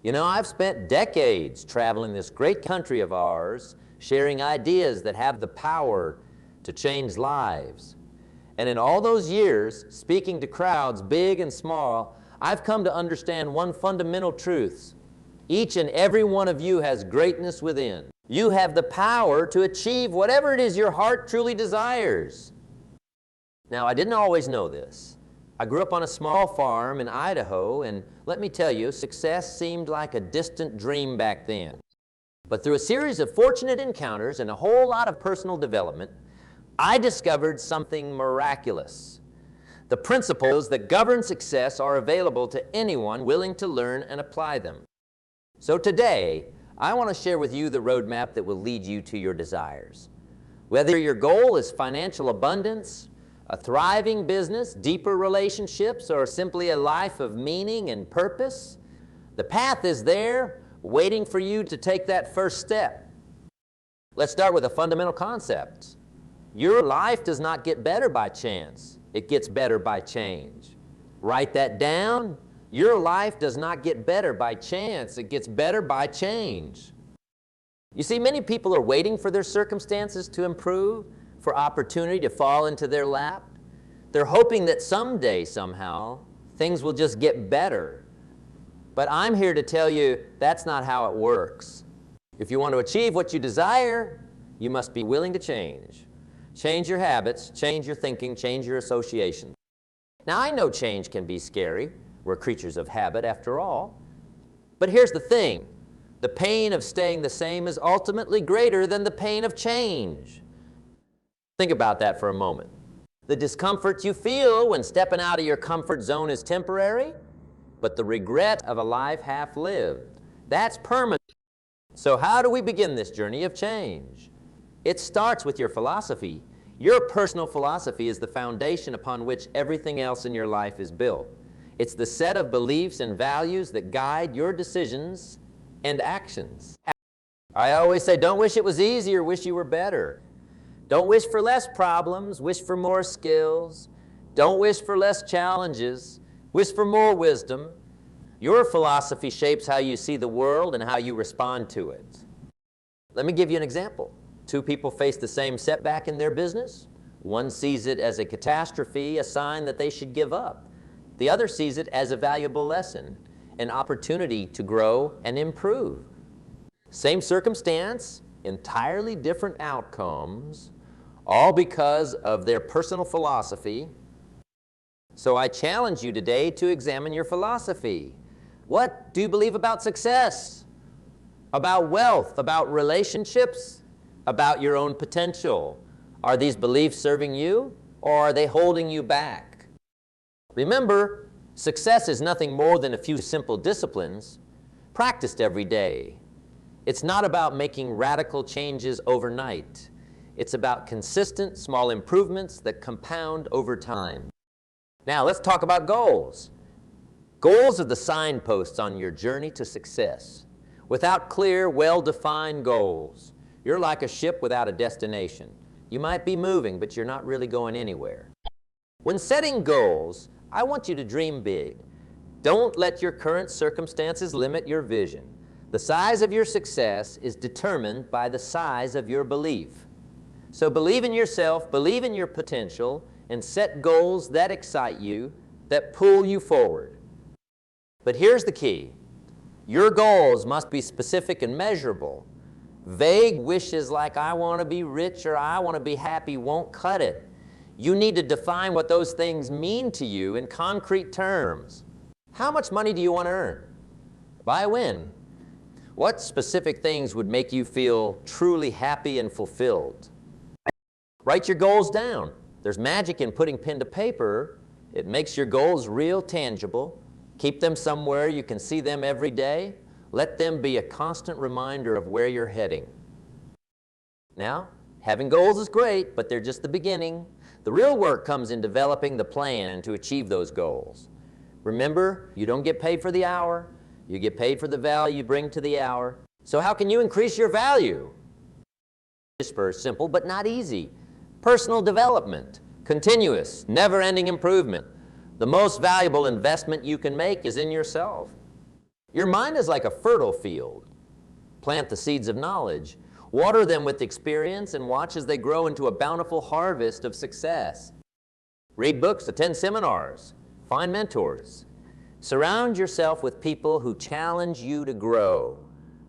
You know, I've spent decades traveling this great country of ours, sharing ideas that have the power to change lives. And in all those years, speaking to crowds big and small, I've come to understand one fundamental truth. Each and every one of you has greatness within. You have the power to achieve whatever it is your heart truly desires. Now, I didn't always know this. I grew up on a small farm in Idaho, and let me tell you, success seemed like a distant dream back then. But through a series of fortunate encounters and a whole lot of personal development, I discovered something miraculous. The principles that govern success are available to anyone willing to learn and apply them. So today, I want to share with you the roadmap that will lead you to your desires. Whether your goal is financial abundance, a thriving business, deeper relationships, or simply a life of meaning and purpose, the path is there, waiting for you to take that first step. Let's start with a fundamental concept. Your life does not get better by chance. It gets better by change. Write that down. Your life does not get better by chance. It gets better by change. You see, many people are waiting for their circumstances to improve, for opportunity to fall into their lap. They're hoping that someday, somehow, things will just get better. But I'm here to tell you that's not how it works. If you want to achieve what you desire, you must be willing to change. Change your habits, change your thinking, change your associations. Now, I know change can be scary. We're creatures of habit, after all. But here's the thing. The pain of staying the same is ultimately greater than the pain of change. Think about that for a moment. The discomfort you feel when stepping out of your comfort zone is temporary, but the regret of a life half lived, that's permanent. So how do we begin this journey of change? It starts with your philosophy. Your personal philosophy is the foundation upon which everything else in your life is built. It's the set of beliefs and values that guide your decisions and actions. I always say, don't wish it was easier, wish you were better. Don't wish for less problems, wish for more skills. Don't wish for less challenges, wish for more wisdom. Your philosophy shapes how you see the world and how you respond to it. Let me give you an example. Two people face the same setback in their business. One sees it as a catastrophe, a sign that they should give up. The other sees it as a valuable lesson, an opportunity to grow and improve. Same circumstance, entirely different outcomes, all because of their personal philosophy. So I challenge you today to examine your philosophy. What do you believe about success? About wealth? About relationships? About your own potential? Are these beliefs serving you, or are they holding you back? Remember, success is nothing more than a few simple disciplines practiced every day. It's not about making radical changes overnight. It's about consistent small improvements that compound over time. Now, let's talk about goals. Goals are the signposts on your journey to success. Without clear, well-defined goals, you're like a ship without a destination. You might be moving, but you're not really going anywhere. When setting goals, I want you to dream big. Don't let your current circumstances limit your vision. The size of your success is determined by the size of your belief. So believe in yourself, believe in your potential, and set goals that excite you, that pull you forward. But here's the key. Your goals must be specific and measurable. Vague wishes like I want to be rich or I want to be happy won't cut it. You need to define what those things mean to you in concrete terms. How much money do you want to earn? By when? What specific things would make you feel truly happy and fulfilled? Write your goals down. There's magic in putting pen to paper. It makes your goals real tangible. Keep them somewhere you can see them every day. Let them be a constant reminder of where you're heading. Now, having goals is great, but they're just the beginning. The real work comes in developing the plan to achieve those goals. Remember, you don't get paid for the hour. You get paid for the value you bring to the hour. So how can you increase your value? It's simple, but not easy. Personal development, continuous, never-ending improvement. The most valuable investment you can make is in yourself. Your mind is like a fertile field. Plant the seeds of knowledge. Water them with experience and watch as they grow into a bountiful harvest of success. Read books, attend seminars, find mentors. Surround yourself with people who challenge you to grow.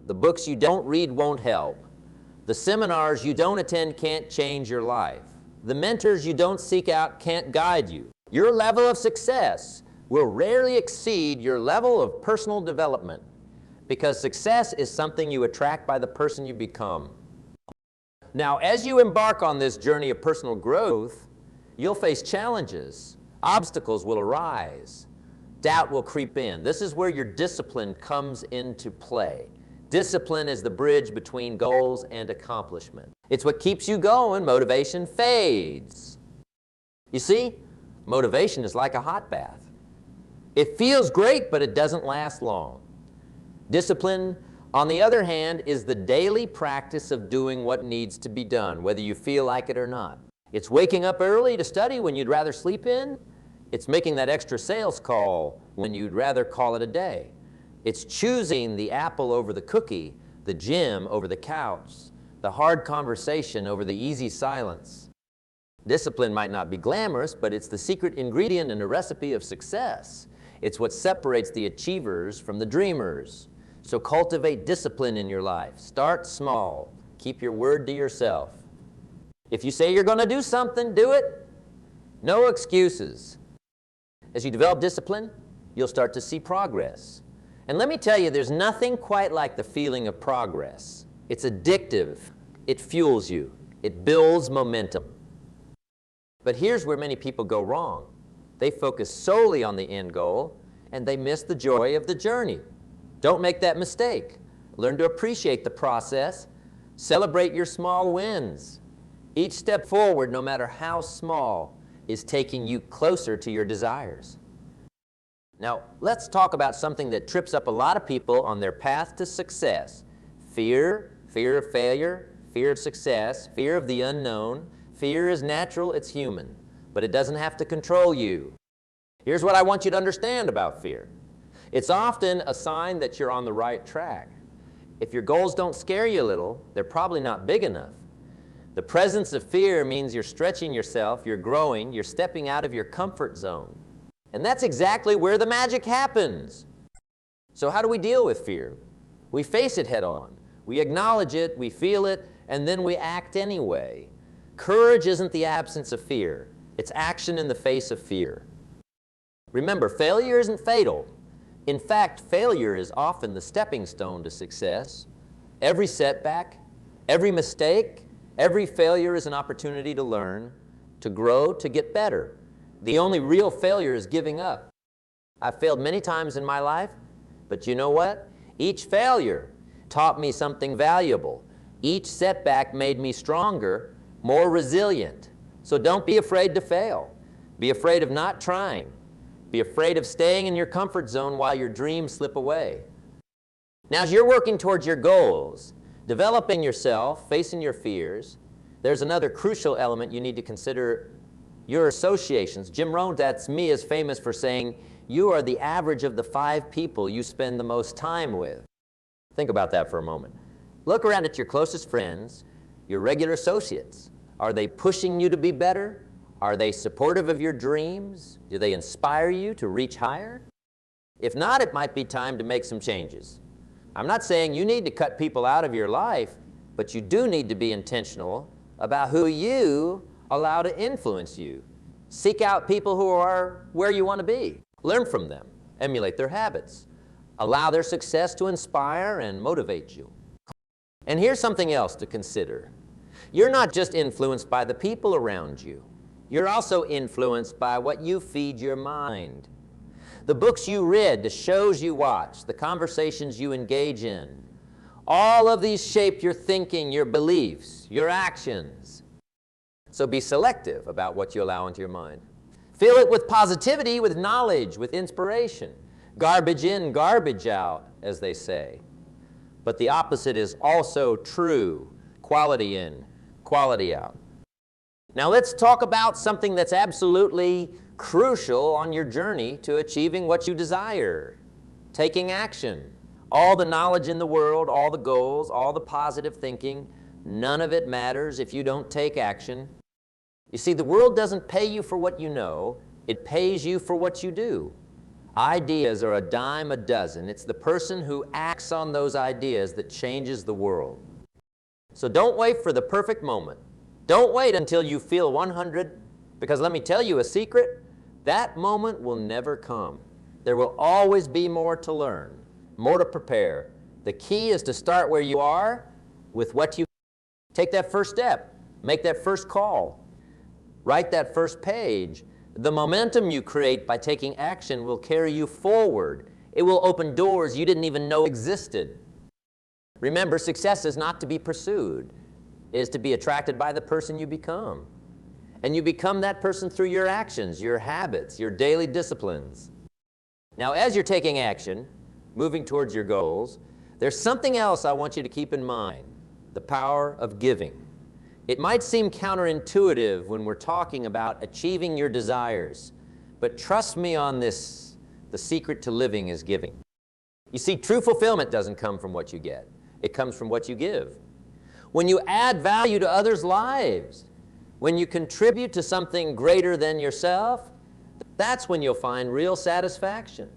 The books you don't read won't help. The seminars you don't attend can't change your life. The mentors you don't seek out can't guide you. Your level of success will rarely exceed your level of personal development, because success is something you attract by the person you become. Now, as you embark on this journey of personal growth, you'll face challenges. Obstacles will arise. Doubt will creep in. This is where your discipline comes into play. Discipline is the bridge between goals and accomplishment. It's what keeps you going. Motivation fades. You see, motivation is like a hot bath. It feels great, but it doesn't last long. Discipline, on the other hand, is the daily practice of doing what needs to be done, whether you feel like it or not. It's waking up early to study when you'd rather sleep in. It's making that extra sales call when you'd rather call it a day. It's choosing the apple over the cookie, the gym over the couch, the hard conversation over the easy silence. Discipline might not be glamorous, but it's the secret ingredient in a recipe of success. It's what separates the achievers from the dreamers. So cultivate discipline in your life. Start small. Keep your word to yourself. If you say you're going to do something, do it. No excuses. As you develop discipline, you'll start to see progress. And let me tell you, there's nothing quite like the feeling of progress. It's addictive. It fuels you. It builds momentum. But here's where many people go wrong. They focus solely on the end goal, and they miss the joy of the journey. Don't make that mistake. Learn to appreciate the process. Celebrate your small wins. Each step forward, no matter how small, is taking you closer to your desires. Now, let's talk about something that trips up a lot of people on their path to success. Fear, fear of failure, fear of success, fear of the unknown. Fear is natural, it's human, but it doesn't have to control you. Here's what I want you to understand about fear. It's often a sign that you're on the right track. If your goals don't scare you a little, they're probably not big enough. The presence of fear means you're stretching yourself, you're growing, you're stepping out of your comfort zone. And that's exactly where the magic happens. So how do we deal with fear? We face it head on. We acknowledge it, we feel it, and then we act anyway. Courage isn't the absence of fear. It's action in the face of fear. Remember, failure isn't fatal. In fact, failure is often the stepping stone to success. Every setback, every mistake, every failure is an opportunity to learn, to grow, to get better. The only real failure is giving up. I've failed many times in my life, but you know what? Each failure taught me something valuable. Each setback made me stronger, more resilient. So don't be afraid to fail. Be afraid of not trying. Be afraid of staying in your comfort zone while your dreams slip away. Now, as you're working towards your goals, developing yourself, facing your fears, there's another crucial element you need to consider: your associations. Jim Rohn, that's me, is famous for saying, you are the average of the 5 people you spend the most time with. Think about that for a moment. Look around at your closest friends, your regular associates. Are they pushing you to be better? Are they supportive of your dreams? Do they inspire you to reach higher? If not, it might be time to make some changes. I'm not saying you need to cut people out of your life, but you do need to be intentional about who you allow to influence you. Seek out people who are where you want to be. Learn from them. Emulate their habits. Allow their success to inspire and motivate you. And here's something else to consider. You're not just influenced by the people around you. You're also influenced by what you feed your mind. The books you read, the shows you watch, the conversations you engage in, all of these shape your thinking, your beliefs, your actions. So be selective about what you allow into your mind. Fill it with positivity, with knowledge, with inspiration. Garbage in, garbage out, as they say. But the opposite is also true. Quality in, quality out. Now let's talk about something that's absolutely crucial on your journey to achieving what you desire. taking action. All the knowledge in the world, all the goals, all the positive thinking, none of it matters if you don't take action. You see, the world doesn't pay you for what you know, it pays you for what you do. Ideas are a dime a dozen. It's the person who acts on those ideas that changes the world. So don't wait for the perfect moment. Don't wait until you feel 100, because let me tell you a secret, that moment will never come. There will always be more to learn, more to prepare. The key is to start where you are with what you take that first step, make that first call, write that first page. The momentum you create by taking action will carry you forward. It will open doors you didn't even know existed. Remember, success is not to be pursued. It is to be attracted by the person you become. And you become that person through your actions, your habits, your daily disciplines. Now, as you're taking action, moving towards your goals, there's something else I want you to keep in mind, the power of giving. It might seem counterintuitive when we're talking about achieving your desires, but trust me on this, the secret to living is giving. You see, true fulfillment doesn't come from what you get. It comes from what you give. When you add value to others' lives, when you contribute to something greater than yourself, that's when you'll find real satisfaction.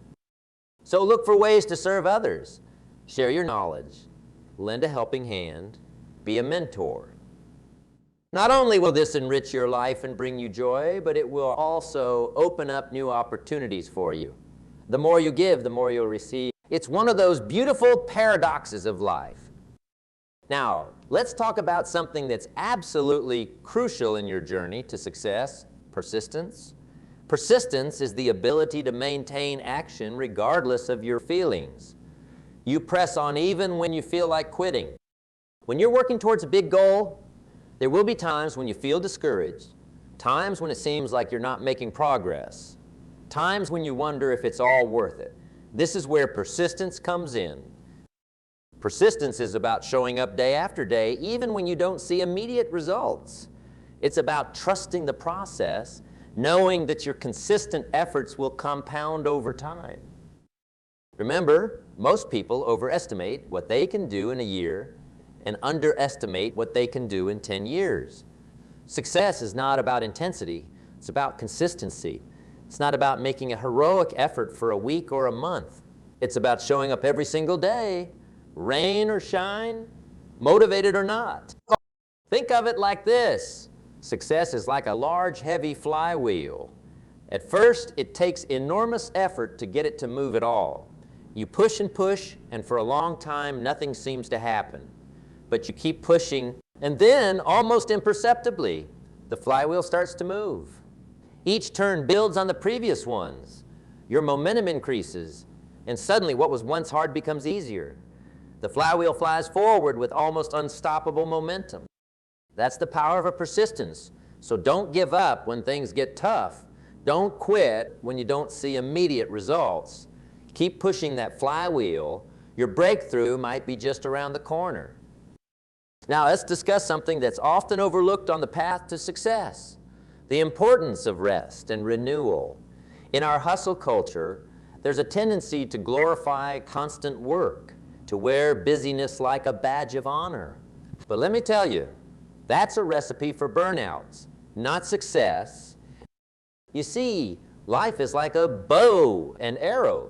So look for ways to serve others. Share your knowledge, lend a helping hand, be a mentor. Not only will this enrich your life and bring you joy, but it will also open up new opportunities for you. The more you give, the more you'll receive. It's one of those beautiful paradoxes of life. Now, let's talk about something that's absolutely crucial in your journey to success, persistence. Persistence is the ability to maintain action regardless of your feelings. You press on even when you feel like quitting. When you're working towards a big goal, there will be times when you feel discouraged, times when it seems like you're not making progress, times when you wonder if it's all worth it. This is where persistence comes in. Persistence is about showing up day after day, even when you don't see immediate results. It's about trusting the process, knowing that your consistent efforts will compound over time. Remember, most people overestimate what they can do in a year and underestimate what they can do in 10 years. Success is not about intensity, it's about consistency. It's not about making a heroic effort for a week or a month. It's about showing up every single day, rain or shine, motivated or not. Think of it like this. Success is like a large, heavy flywheel. At first, it takes enormous effort to get it to move at all. You push, and for a long time, nothing seems to happen. But you keep pushing, and then, almost imperceptibly, the flywheel starts to move. Each turn builds on the previous ones. Your momentum increases, and suddenly what was once hard becomes easier. The flywheel flies forward with almost unstoppable momentum. That's the power of a persistence. So don't give up when things get tough. Don't quit when you don't see immediate results. Keep pushing that flywheel. Your breakthrough might be just around the corner. Now let's discuss something that's often overlooked on the path to success. The importance of rest and renewal. In our hustle culture, there's a tendency to glorify constant work, to wear busyness like a badge of honor. But let me tell you, that's a recipe for burnouts, not success. You see, life is like a bow and arrow.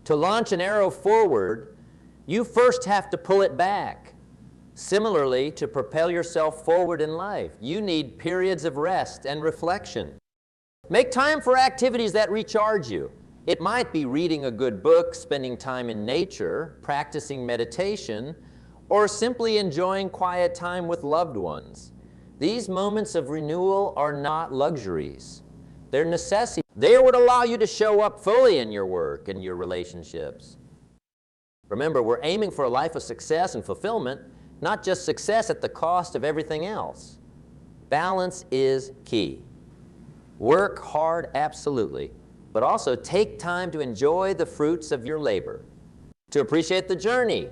To launch an arrow forward, you first have to pull it back. Similarly, to propel yourself forward in life, you need periods of rest and reflection. Make time for activities that recharge you. It might be reading a good book, spending time in nature, practicing meditation, or simply enjoying quiet time with loved ones. These moments of renewal are not luxuries. They're necessities. They would allow you to show up fully in your work and your relationships. Remember, we're aiming for a life of success and fulfillment, not just success at the cost of everything else. Balance is key. Work hard, absolutely, but also take time to enjoy the fruits of your labor, to appreciate the journey,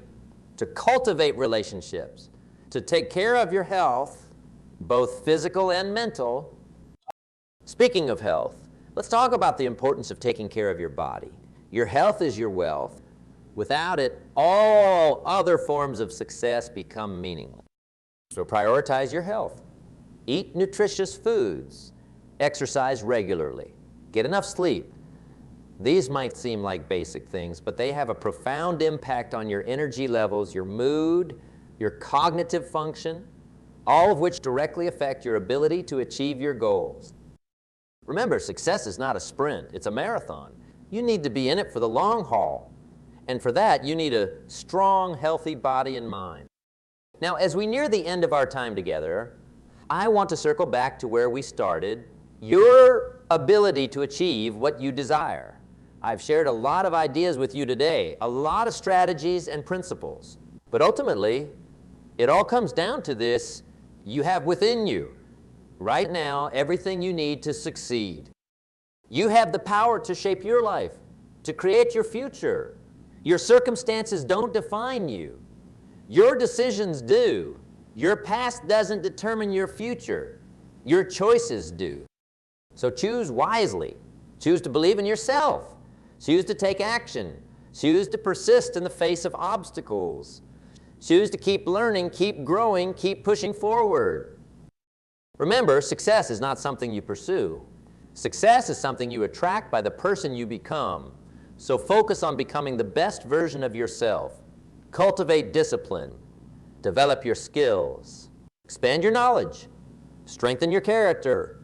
to cultivate relationships, to take care of your health, both physical and mental. Speaking of health, let's talk about the importance of taking care of your body. Your health is your wealth. Without it, all other forms of success become meaningless. So prioritize your health. Eat nutritious foods. Exercise regularly. Get enough sleep. These might seem like basic things, but they have a profound impact on your energy levels, your mood, your cognitive function, all of which directly affect your ability to achieve your goals. Remember, success is not a sprint, it's a marathon. You need to be in it for the long haul. And for that, you need a strong, healthy body and mind. Now, as we near the end of our time together, I want to circle back to where we started, your ability to achieve what you desire. I've shared a lot of ideas with you today, a lot of strategies and principles. But ultimately, it all comes down to this: you have within you, right now, everything you need to succeed. You have the power to shape your life, to create your future. Your circumstances don't define you. Your decisions do. Your past doesn't determine your future. Your choices do. So choose wisely. Choose to believe in yourself. Choose to take action. Choose to persist in the face of obstacles. Choose to keep learning, keep growing, keep pushing forward. Remember, success is not something you pursue. Success is something you attract by the person you become. So focus on becoming the best version of yourself. Cultivate discipline. Develop your skills. Expand your knowledge. Strengthen your character.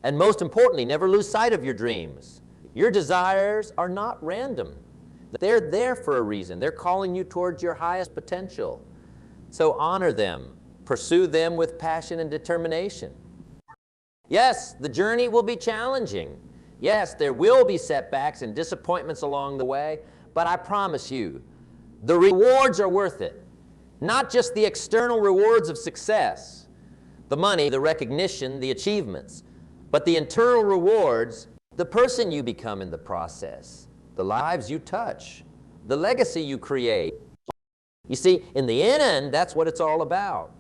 And most importantly, never lose sight of your dreams. Your desires are not random. They're there for a reason. They're calling you towards your highest potential. So honor them. Pursue them with passion and determination. Yes, the journey will be challenging. Yes, there will be setbacks and disappointments along the way, but I promise you, the rewards are worth it. Not just the external rewards of success, the money, the recognition, the achievements, but the internal rewards, the person you become in the process, the lives you touch, the legacy you create. You see, in the end, that's what it's all about.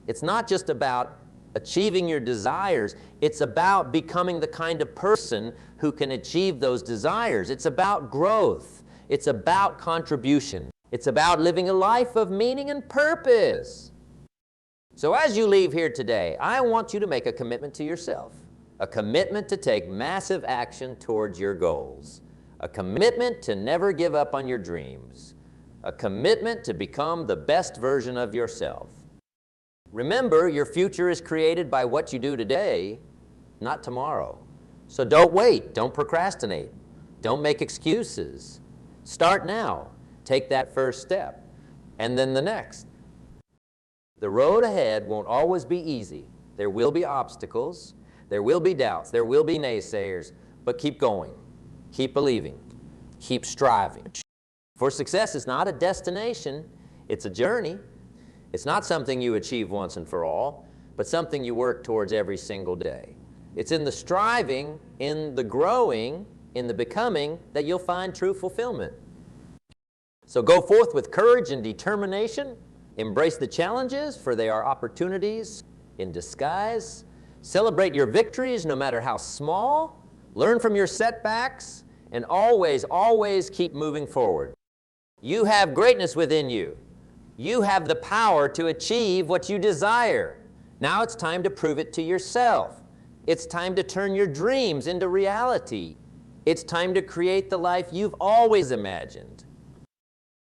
It's not just about achieving your desires, it's about becoming the kind of person who can achieve those desires. It's about growth. It's about contribution. It's about living a life of meaning and purpose. So as you leave here today, I want you to make a commitment to yourself, a commitment to take massive action towards your goals, a commitment to never give up on your dreams, a commitment to become the best version of yourself. Remember, your future is created by what you do today, not tomorrow. So don't wait, don't procrastinate, don't make excuses. Start now. Take that first step, and then the next. The road ahead won't always be easy. There will be obstacles, there will be doubts, there will be naysayers, but keep going, keep believing, keep striving. For success is not a destination, it's a journey. It's not something you achieve once and for all, but something you work towards every single day. It's in the striving, in the growing, in the becoming that you'll find true fulfillment. So go forth with courage and determination. Embrace the challenges, for they are opportunities in disguise. Celebrate your victories, no matter how small. Learn from your setbacks, and always, always keep moving forward. You have greatness within you. You have the power to achieve what you desire. Now it's time to prove it to yourself. It's time to turn your dreams into reality. It's time to create the life you've always imagined.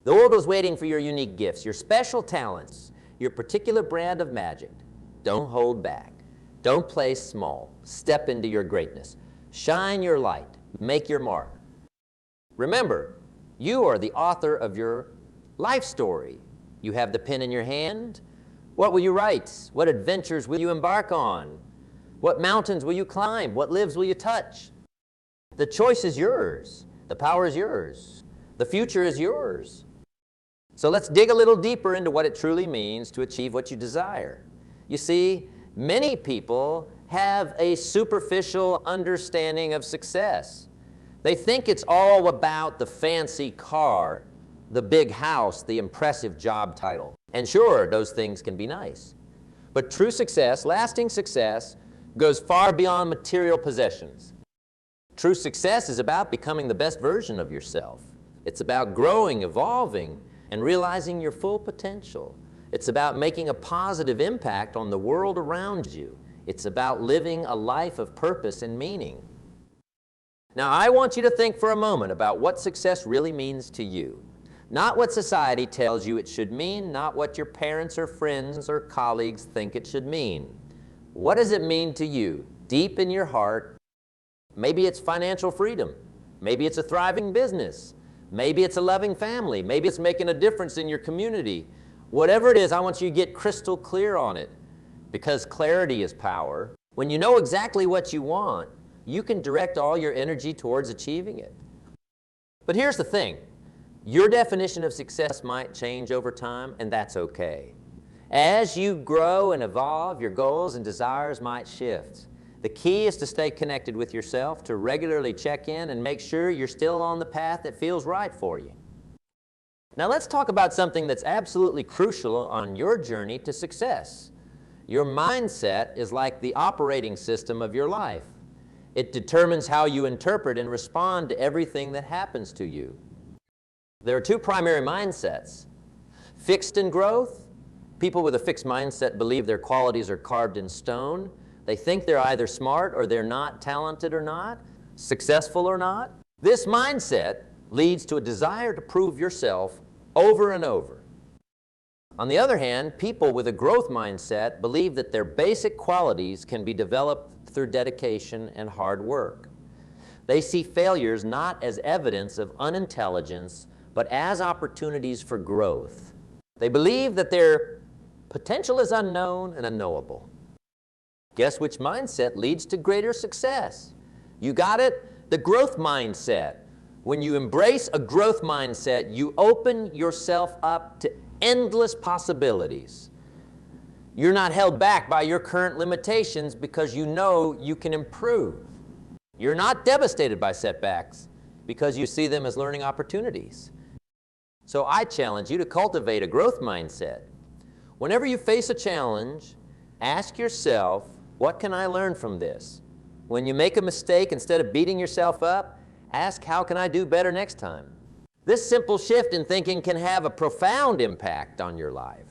The world is waiting for your unique gifts, your special talents, your particular brand of magic. Don't hold back. Don't play small. Step into your greatness. Shine your light. Make your mark. Remember, you are the author of your life story. You have the pen in your hand. What will you write? What adventures will you embark on? What mountains will you climb? What lives will you touch? The choice is yours. The power is yours. The future is yours. So let's dig a little deeper into what it truly means to achieve what you desire. You see, many people have a superficial understanding of success. They think it's all about the fancy car, the big house, the impressive job title. And sure, those things can be nice. But true success, lasting success, goes far beyond material possessions. True success is about becoming the best version of yourself, It's about growing, evolving, and realizing your full potential. It's about making a positive impact on the world around you. It's about living a life of purpose and meaning. Now, I want you to think for a moment about what success really means to you. Not what society tells you it should mean, not what your parents or friends or colleagues think it should mean. What does it mean to you, deep in your heart? Maybe it's financial freedom. Maybe it's a thriving business. Maybe it's a loving family. Maybe it's making a difference in your community. Whatever it is, I want you to get crystal clear on it, because clarity is power. When you know exactly what you want, you can direct all your energy towards achieving it. But here's the thing. Your definition of success might change over time, and that's okay. As you grow and evolve, your goals and desires might shift. The key is to stay connected with yourself, to regularly check in and make sure you're still on the path that feels right for you. Now let's talk about something that's absolutely crucial on your journey to success. Your mindset is like the operating system of your life. It determines how you interpret and respond to everything that happens to you. There are two primary mindsets: fixed and growth. People with a fixed mindset believe their qualities are carved in stone. They think they're either smart or they're not, talented or not, successful or not. This mindset leads to a desire to prove yourself over and over. On the other hand, people with a growth mindset believe that their basic qualities can be developed through dedication and hard work. They see failures not as evidence of unintelligence, but as opportunities for growth. They believe that their potential is unknown and unknowable. Guess which mindset leads to greater success? You got it? The growth mindset. When you embrace a growth mindset, you open yourself up to endless possibilities. You're not held back by your current limitations because you know you can improve. You're not devastated by setbacks because you see them as learning opportunities. So I challenge you to cultivate a growth mindset. Whenever you face a challenge, ask yourself, what can I learn from this? When you make a mistake, instead of beating yourself up, ask, how can I do better next time? This simple shift in thinking can have a profound impact on your life.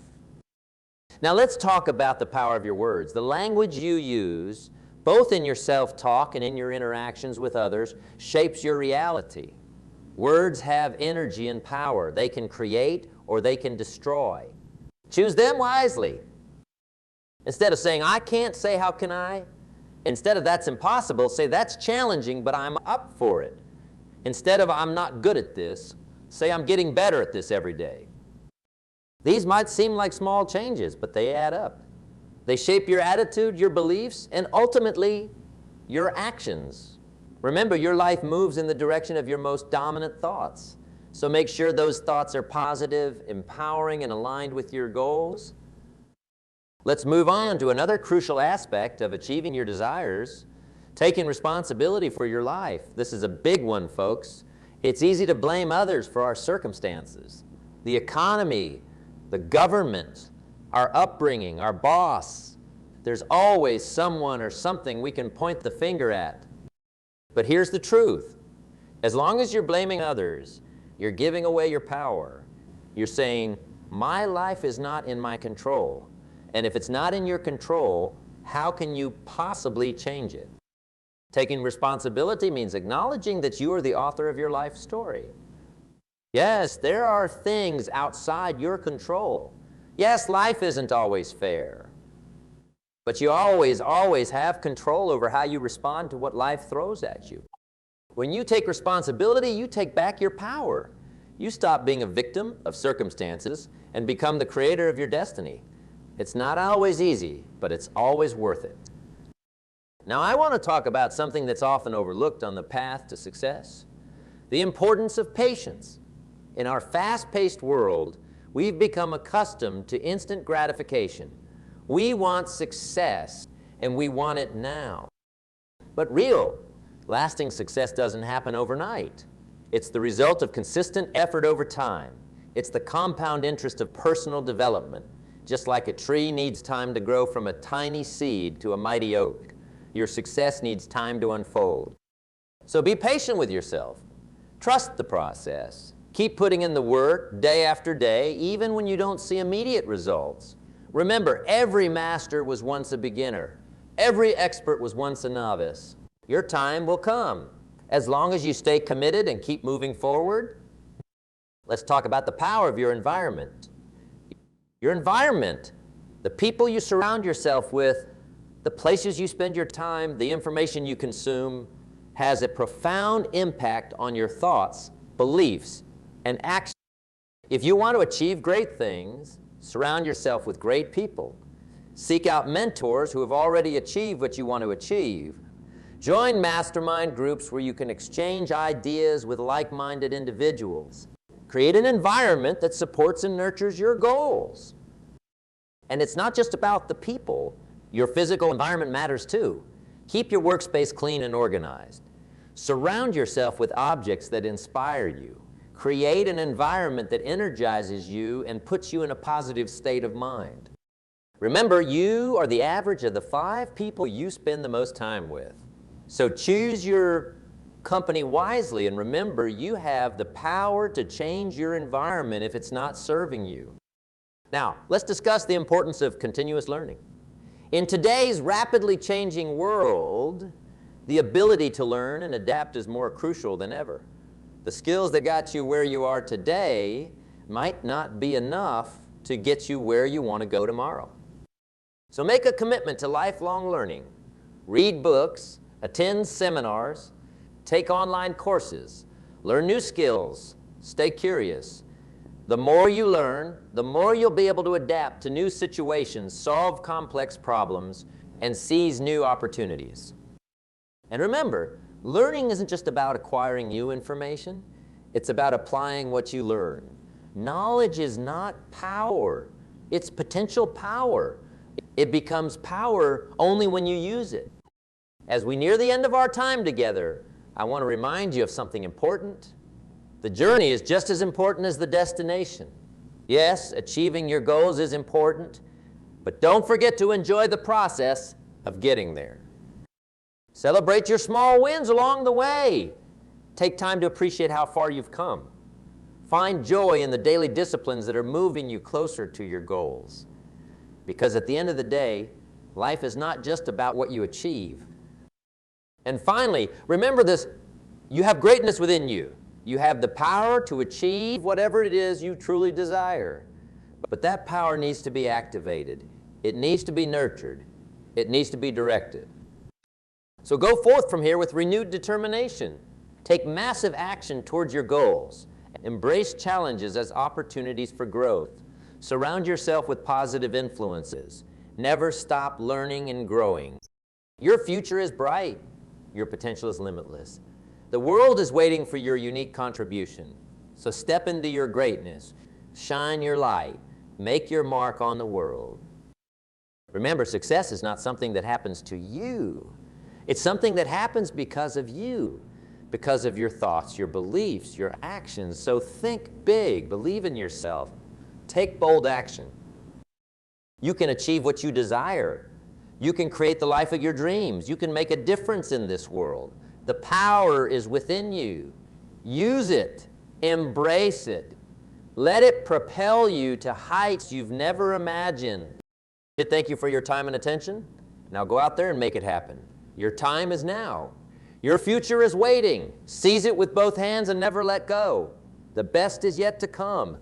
Now let's talk about the power of your words. The language you use, both in your self-talk and in your interactions with others, shapes your reality. Words have energy and power. They can create or they can destroy. Choose them wisely. Instead of saying, I can't, say, how can I? Instead of that's impossible, say that's challenging, but I'm up for it. Instead of I'm not good at this, say I'm getting better at this every day. These might seem like small changes, but they add up. They shape your attitude, your beliefs, and ultimately your actions. Remember, your life moves in the direction of your most dominant thoughts. So make sure those thoughts are positive, empowering, and aligned with your goals. Let's move on to another crucial aspect of achieving your desires, taking responsibility for your life. This is a big one, folks. It's easy to blame others for our circumstances. The economy, the government, our upbringing, our boss. There's always someone or something we can point the finger at. But here's the truth. As long as you're blaming others, you're giving away your power. You're saying, my life is not in my control. And if it's not in your control, how can you possibly change it? Taking responsibility means acknowledging that you are the author of your life story. Yes, there are things outside your control. Yes, life isn't always fair. But you always have control over how you respond to what life throws at you. When you take responsibility, you take back your power. You stop being a victim of circumstances and become the creator of your destiny. It's not always easy, but it's always worth it. Now, I want to talk about something that's often overlooked on the path to success: the importance of patience. In our fast-paced world, we've become accustomed to instant gratification. We want success, and we want it now. But real, lasting success doesn't happen overnight. It's the result of consistent effort over time. It's the compound interest of personal development. Just like a tree needs time to grow from a tiny seed to a mighty oak, your success needs time to unfold. So be patient with yourself. Trust the process. Keep putting in the work day after day, even when you don't see immediate results. Remember, every master was once a beginner. Every expert was once a novice. Your time will come, as long as you stay committed and keep moving forward. Let's talk about the power of your environment. Your environment, the people you surround yourself with, the places you spend your time, the information you consume, has a profound impact on your thoughts, beliefs, and actions. If you want to achieve great things, surround yourself with great people. Seek out mentors who have already achieved what you want to achieve. Join mastermind groups where you can exchange ideas with like-minded individuals. Create an environment that supports and nurtures your goals. And it's not just about the people. Your physical environment matters too. Keep your workspace clean and organized. Surround yourself with objects that inspire you. Create an environment that energizes you and puts you in a positive state of mind. Remember, you are the average of the 5 people you spend the most time with. So choose your company wisely, and remember, you have the power to change your environment if it's not serving you. Now, let's discuss the importance of continuous learning. In today's rapidly changing world, the ability to learn and adapt is more crucial than ever. The skills that got you where you are today might not be enough to get you where you want to go tomorrow. So make a commitment to lifelong learning. Read books, attend seminars, take online courses, learn new skills, stay curious. The more you learn, the more you'll be able to adapt to new situations, solve complex problems, and seize new opportunities. And remember, learning isn't just about acquiring new information, it's about applying what you learn. Knowledge is not power, it's potential power. It becomes power only when you use it. As we near the end of our time together, I want to remind you of something important. The journey is just as important as the destination. Yes, achieving your goals is important, but don't forget to enjoy the process of getting there. Celebrate your small wins along the way. Take time to appreciate how far you've come. Find joy in the daily disciplines that are moving you closer to your goals. Because at the end of the day, life is not just about what you achieve. And finally, remember this, you have greatness within you. You have the power to achieve whatever it is you truly desire. But that power needs to be activated. It needs to be nurtured. It needs to be directed. So go forth from here with renewed determination. Take massive action towards your goals. Embrace challenges as opportunities for growth. Surround yourself with positive influences. Never stop learning and growing. Your future is bright. Your potential is limitless. The world is waiting for your unique contribution. So step into your greatness. Shine your light. Make your mark on the world. Remember, success is not something that happens to you. It's something that happens because of you, because of your thoughts, your beliefs, your actions. So think big, believe in yourself, take bold action. You can achieve what you desire. You can create the life of your dreams. You can make a difference in this world. The power is within you. Use it, embrace it. Let it propel you to heights you've never imagined. Thank you for your time and attention. Now go out there and make it happen. Your time is now. Your future is waiting. Seize it with both hands and never let go. The best is yet to come.